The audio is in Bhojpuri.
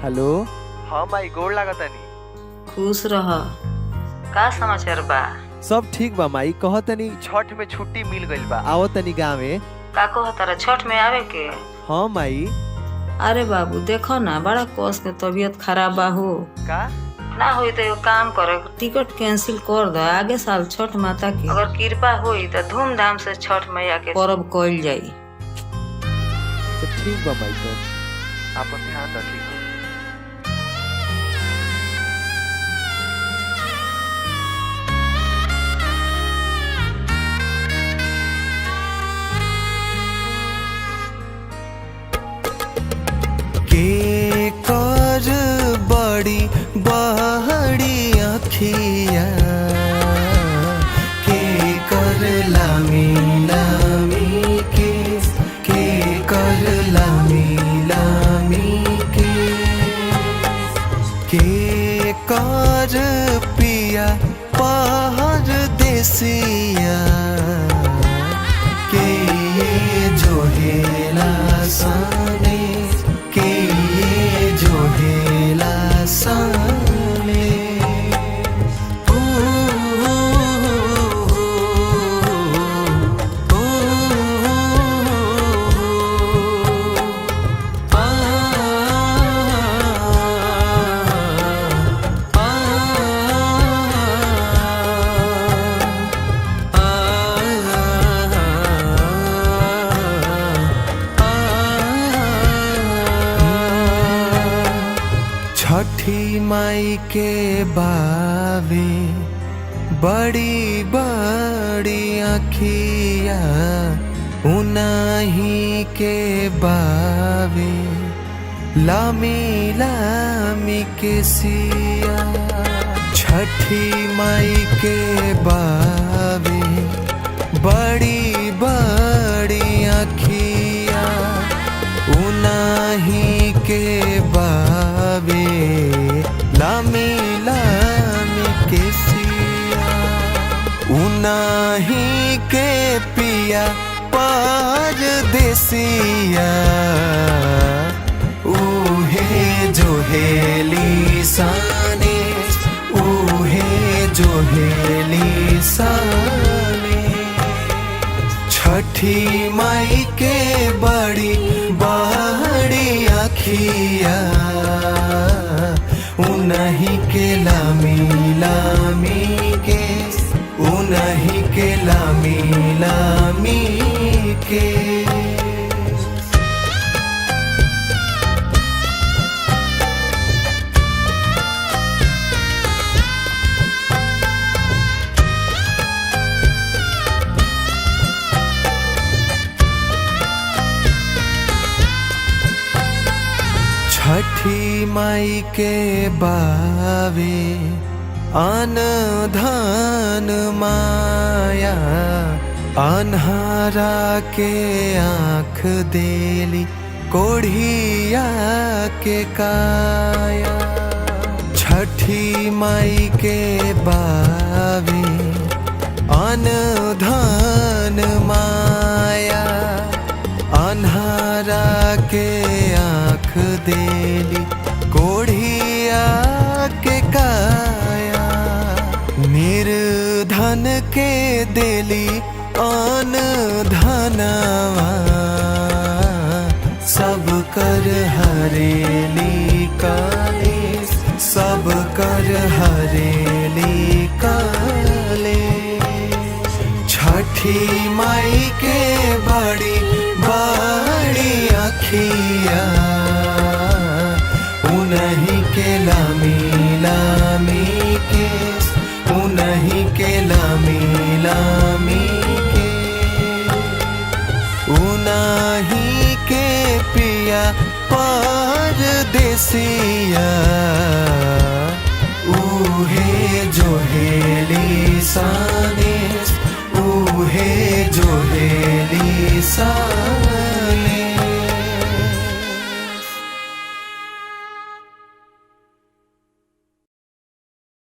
हेलो। हाँ माई गोड़ लागतानी। खुश रह। का समाचार बा? सब ठीक बा माई। कह तनी छठ में छुट्टी मिल गइल बा। आओ तनी गाँवे। का कहतारा छठ में आवे के? हाँ माई। अरे बाबू देखो ना, बड़ा कोस के तबीयत खराब बा हो। का ना होई तो एगो काम कर, टिकट कैंसिल कर दो। आगे साल छठ माता की अगर कृपा होई तो धूमधाम से छठ मैया के पर्व कइल जाई। तो ठीक बा माई। तो आपन ध्यान रखी। के कर बड़ी बहड़ी अखिया, के कर लामी लामी के कर लामी लामी के कर पिया पहर देसिया, के जो हेला साने के ये जो हेला साने। छठी माई के बावे बड़ी बड़ी अखिया, उनाही के बावे लामी लामी के सिया। छठी माई के बावे बड़ी बड़ी अखिया, उनाही के बावे लामी लामी के सिया। उनाही के पिया पार देसिया, उहे जो हेली साने उहे जो हेली साने। छठी माई के बड़ी बड़ी अखिया, उन्हीं के लामी लामी के उन्हीं के लामी लामी के। छठी माई के बावे अन धन माया, अन्हारा के आँख देली कोढ़िया के काया। छठी माई के बावे अन धन माया, अन्हारा के आँख देली कोढ़िया के काया। निर्धन के देली अन धनवा, सब कर हरेली काले सब कर हरेली काले। छठी माई के बड़ी बड़ी अखिया, उन्हीं के लामी लामी के उन्हीं के लामी लामी के। उन्हीं के पिया पार देसिया, उहे जो हेली साने उहे जो हेली साने।